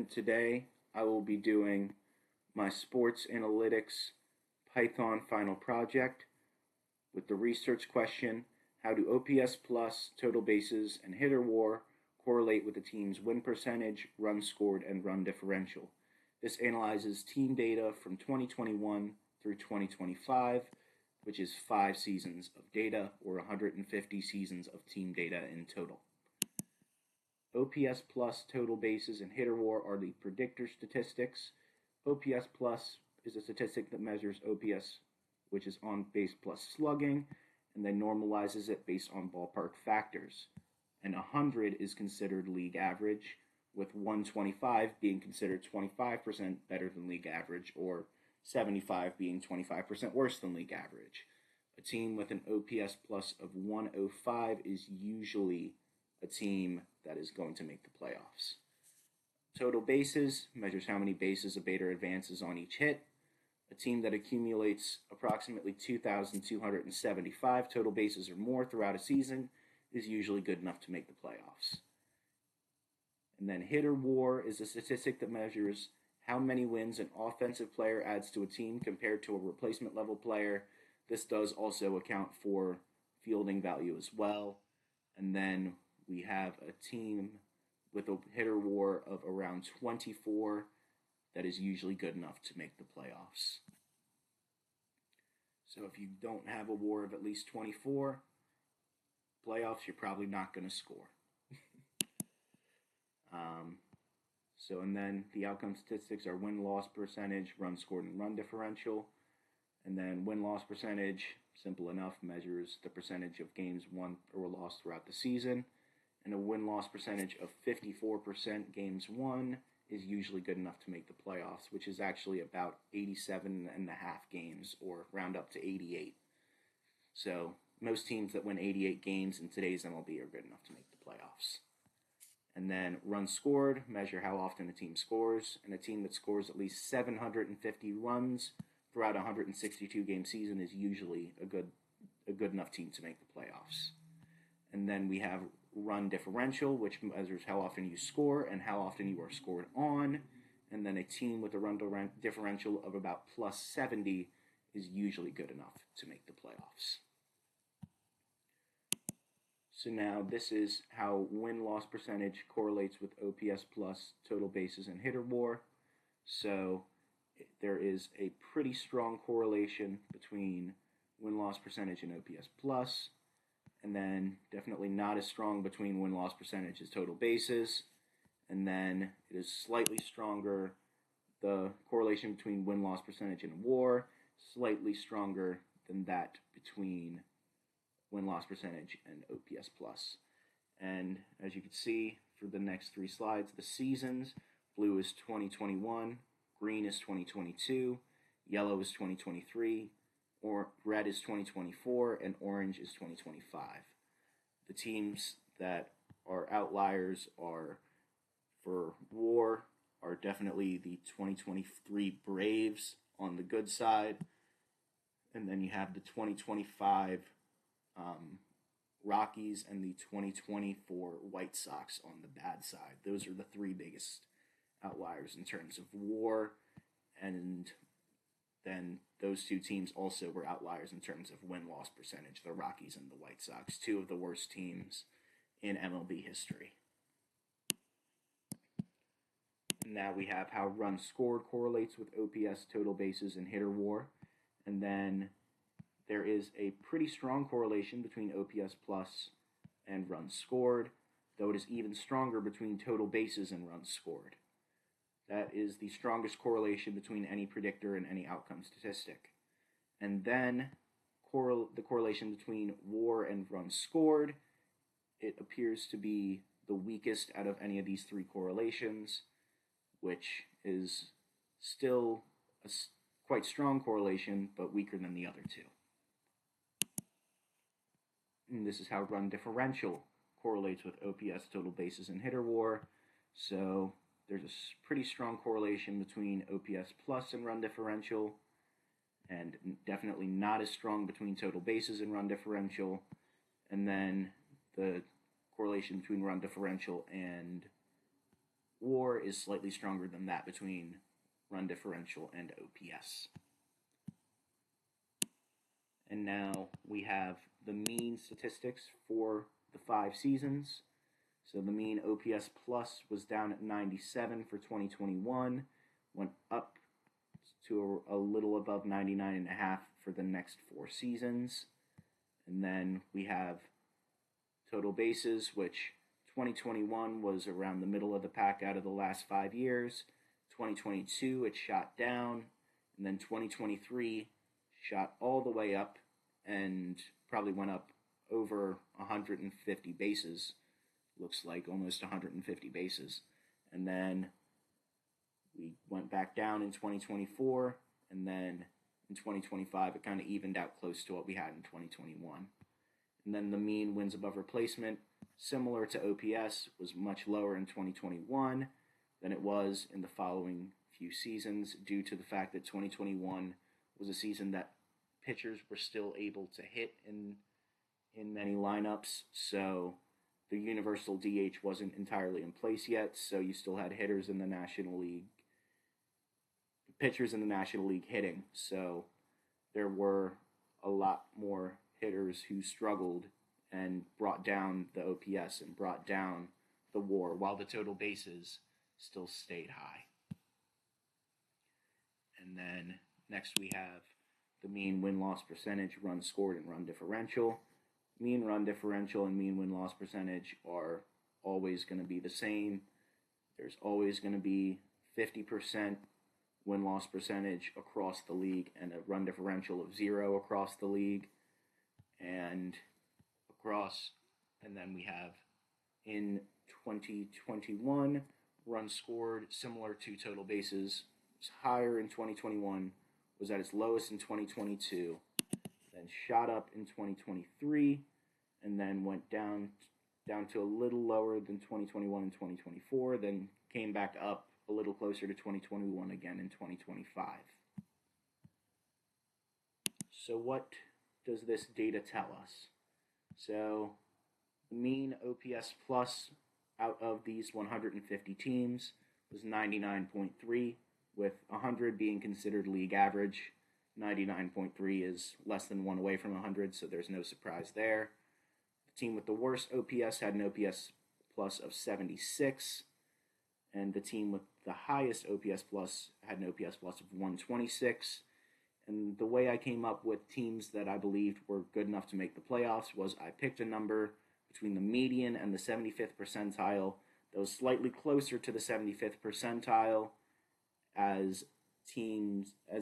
and today I will be doing my sports analytics Python final project with the research question: how do OPS plus, total bases, and hitter WAR correlate with the team's win percentage, runs scored, and run differential? This analyzes team data from 2021 through 2025, which is 5 seasons of data, or 150 seasons of team data in total. OPS plus, total bases, and hitter WAR are the predictor statistics. OPS plus is a statistic that measures OPS, which is on base plus slugging, and then normalizes it based on ballpark factors. And 100 is considered league average, with 125 being considered 25% better than league average, or 75 being 25% worse than league average. A team with an OPS plus of 105 is usually a team that is going to make the playoffs. Total bases measures how many bases a batter advances on each hit. A team that accumulates approximately 2,275 total bases or more throughout a season is usually good enough to make the playoffs. And then hitter WAR is a statistic that measures how many wins an offensive player adds to a team compared to a replacement level player. This does also account for fielding value as well. And then we have a team with a hitter WAR of around 24 that is usually good enough to make the playoffs. So if you don't have a WAR of at least 24, playoffs, you're probably not going to score. And then the outcome statistics are win-loss percentage, runs scored, and run differential. And then win-loss percentage, simple enough, measures the percentage of games won or lost throughout the season. And a win-loss percentage of 54% games won is usually good enough to make the playoffs, which is actually about 87 and a half games, or round up to 88. So most teams that win 88 games in today's MLB are good enough to make the playoffs. And then runs scored measure how often a team scores, and a team that scores at least 750 runs throughout a 162-game season is usually a good enough team to make the playoffs. And then we have run differential, which measures how often you score and how often you are scored on. And then a team with a run differential of about plus 70 is usually good enough to make the playoffs. So now this is how win-loss percentage correlates with OPS plus, total bases, and hitter WAR. So there is a pretty strong correlation between win-loss percentage and OPS plus, and then definitely not as strong between win-loss percentage as total bases, and then it is slightly stronger, the correlation between win-loss percentage and WAR, slightly stronger than that between win-loss percentage and OPS plus. And as you can see for the next 3 slides, the seasons: blue is 2021, green is 2022, yellow is 2023, or red is 2024, and orange is 2025. The teams that are outliers are, for WAR, are definitely the 2023 Braves on the good side, and then you have the 2025 Rockies and the 2024 White Sox on the bad side. Those are the 3 biggest outliers in terms of WAR, and then those 2 teams also were outliers in terms of win-loss percentage, the Rockies and the White Sox, 2 of the worst teams in MLB history. Now we have how runs scored correlates with OPS, total bases, and hitter WAR. And then there is a pretty strong correlation between OPS plus and runs scored, though it is even stronger between total bases and runs scored. That is the strongest correlation between any predictor and any outcome statistic. And then the correlation between WAR and runs scored, it appears to be the weakest out of any of these 3 correlations, which is still a quite strong correlation, but weaker than the other 2. And this is how run differential correlates with OPS, total bases, and hitter WAR. So there's a pretty strong correlation between OPS plus and run differential, and definitely not as strong between total bases and run differential. And then the correlation between run differential and WAR is slightly stronger than that between run differential and OPS. And now we have the mean statistics for the 5 seasons. So the mean OPS plus was down at 97 for 2021, went up to a little above 99.5 for the next 4 seasons. And then we have total bases, which 2021 was around the middle of the pack out of the last 5 years. 2022 it shot down, and then 2023 shot all the way up and probably went up over 150 bases. Looks like almost 150 bases. And then we went back down in 2024, and then in 2025 it kind of evened out close to what we had in 2021. And then the mean wins above replacement, similar to OPS, was much lower in 2021 than it was in the following few seasons, due to the fact that 2021 was a season that pitchers were still able to hit in many lineups. So the universal DH wasn't entirely in place yet, so you still had hitters in the National League, pitchers in the National League hitting. So there were a lot more hitters who struggled and brought down the OPS and brought down the WAR, while the total bases still stayed high. And then next we have the mean win-loss percentage, runs scored, and run differential. Mean run differential and mean win-loss percentage are always going to be the same. There's always going to be 50% win-loss percentage across the league and a run differential of 0 across the league. And then we have in 2021, runs scored, similar to total bases, was higher in 2021, was at its lowest in 2022, then shot up in 2023, and then went down to a little lower than 2021 and 2024, then came back up a little closer to 2021 again in 2025. So what does this data tell us? So the mean OPS plus out of these 150 teams was 99.3, with 100 being considered league average. 99.3 is less than 1 away from 100, so there's no surprise there. The team with the worst OPS had an OPS plus of 76, and the team with the highest OPS plus had an OPS plus of 126. And the way I came up with teams that I believed were good enough to make the playoffs was I picked a number between the median and the 75th percentile that was slightly closer to the 75th percentile, as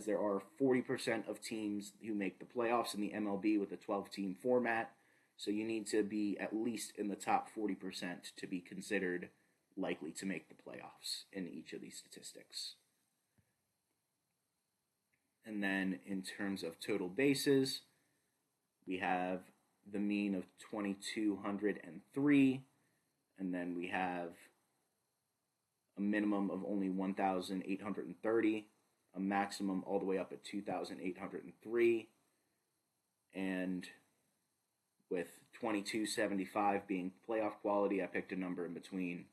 there are 40% of teams who make the playoffs in the MLB with a 12-team format. So you need to be at least in the top 40% to be considered likely to make the playoffs in each of these statistics. And then in terms of total bases, we have the mean of 2,203, and then we have a minimum of only 1,830, a maximum all the way up at 2,803, and with 2,275 being playoff quality, I picked a number in between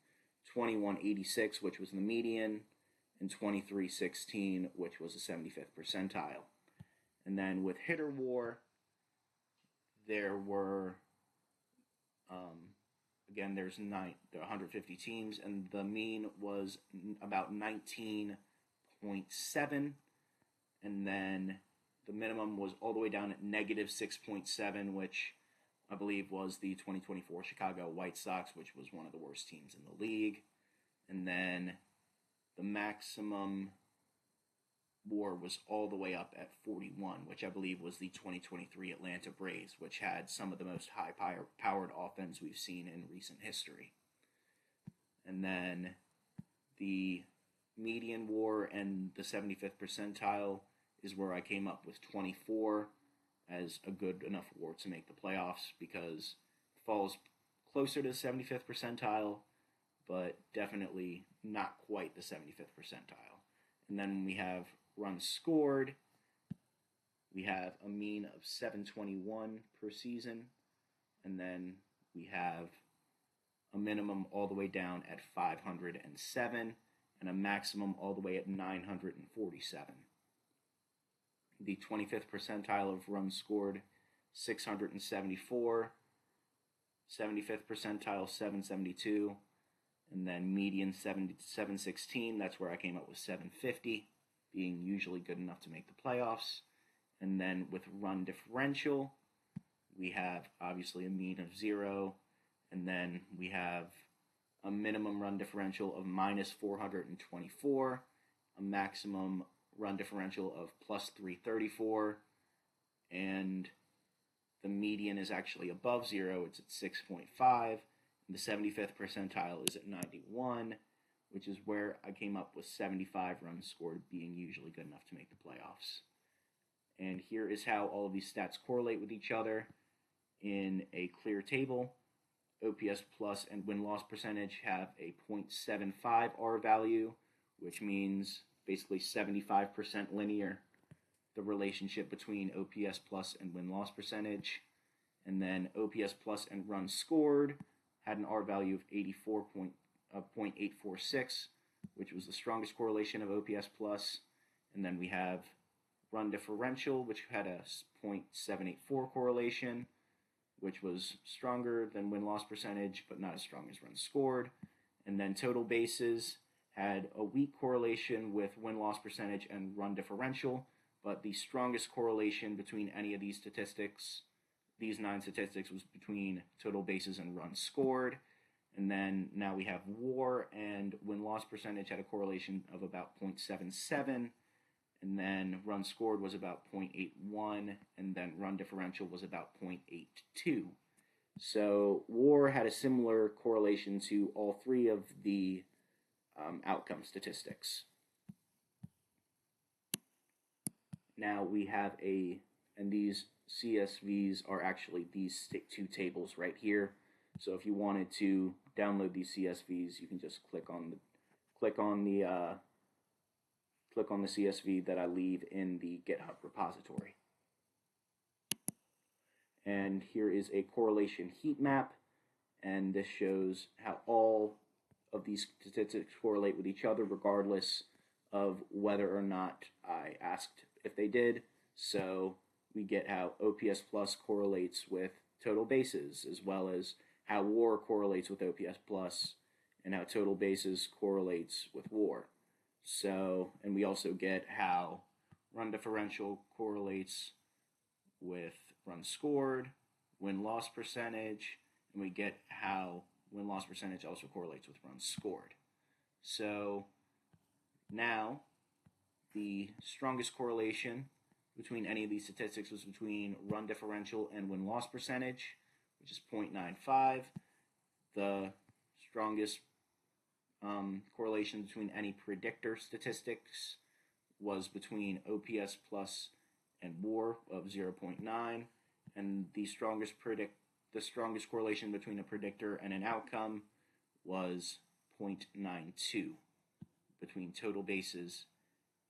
2,186, which was the median, and 2,316, which was the 75th percentile. And then with hitter WAR, there were, again, there are 150 teams, and the mean was about 19.7, and then the minimum was all the way down at negative 6.7, which I believe was the 2024 Chicago White Sox, which was one of the worst teams in the league. And then the maximum WAR was all the way up at 41, which I believe was the 2023 Atlanta Braves, which had some of the most high-powered offense we've seen in recent history. And then the median WAR and the 75th percentile is where I came up with 24 as a good enough WAR to make the playoffs, because it falls closer to the 75th percentile, but definitely not quite the 75th percentile. And then we have runs scored. We have a mean of 721 per season, and then we have a minimum all the way down at 507, and a maximum all the way at 947. The 25th percentile of runs scored, 674, 75th percentile, 772, and then median 716, that's where I came up with 750, being usually good enough to make the playoffs. And then with run differential, we have obviously a mean of 0, and then we have a minimum run differential of minus 424, a maximum run differential of plus 334, and the median is actually above 0, it's at 6.5, and the 75th percentile is at 91, which is where I came up with 75 runs scored being usually good enough to make the playoffs. And here is how all of these stats correlate with each other in a clear table. OPS plus and win-loss percentage have a 0.75 R value, which means basically 75% linear, the relationship between OPS plus and win-loss percentage. And then OPS plus and runs scored had an R value of 0.846, which was the strongest correlation of OPS plus. And then we have run differential, which had a 0.784 correlation, which was stronger than win-loss percentage, but not as strong as runs scored. And then total bases had a weak correlation with win-loss percentage and run differential, but the strongest correlation between any of these statistics, these 9 statistics, was between total bases and runs scored. And then now we have WAR and win-loss percentage had a correlation of about 0.77, and then run scored was about 0.81, and then run differential was about 0.82. So WAR had a similar correlation to all 3 of the outcome statistics. Now we have and these CSVs are actually these 2 tables right here. So if you wanted to download these CSVs, you can just click on the CSV that I leave in the GitHub repository. And here is a correlation heat map, and this shows how all of these statistics correlate with each other regardless of whether or not I asked if they did. So we get how OPS plus correlates with total bases, as well as how WAR correlates with OPS plus, and how total bases correlates with WAR. So, and we also get how run differential correlates with runs scored, win-loss percentage, and we get how win-loss percentage also correlates with runs scored. So now the strongest correlation between any of these statistics was between run differential and win-loss percentage, which is 0.95. The strongest correlation between any predictor statistics was between OPS plus and WAR of 0.9, and the strongest correlation between a predictor and an outcome was 0.92 between total bases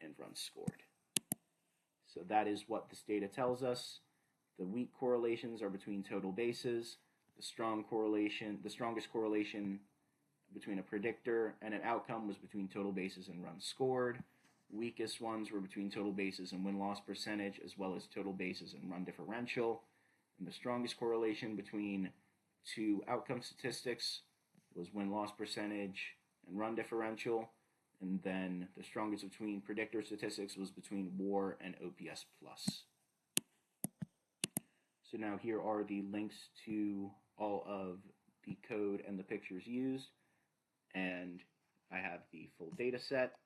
and runs scored. So that is what this data tells us. The weak correlations are between total bases. The strongest correlation between a predictor and an outcome was between total bases and runs scored. Weakest ones were between total bases and win-loss percentage, as well as total bases and run differential. And the strongest correlation between 2 outcome statistics was win-loss percentage and run differential. And then the strongest between predictor statistics was between WAR and OPS plus. So now here are the links to all of the code and the pictures used. And I have the full data set.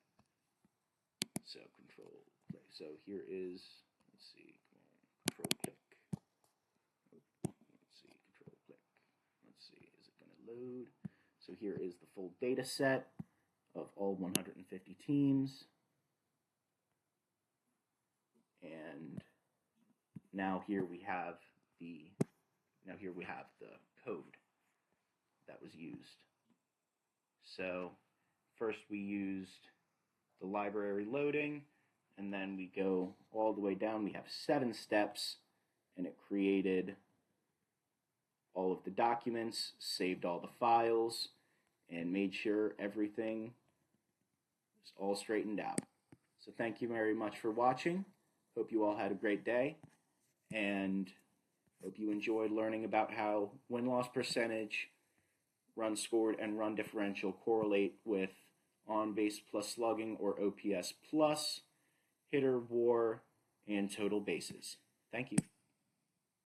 So control click. So here is, let's see, control click. Let's see, control click. Let's see, is it going to load? So here is the full data set of all 150 teams. And now here we have the code that was used. So first we used the library loading, and then we go all the way down. We have 7 steps, and it created all of the documents, saved all the files, and made sure everything is all straightened out. So thank you very much for watching. Hope you all had a great day, and hope you enjoyed learning about how win-loss percentage, runs scored, and run differential correlate with on-base plus slugging, or OPS plus, hitter WAR, and total bases. Thank you.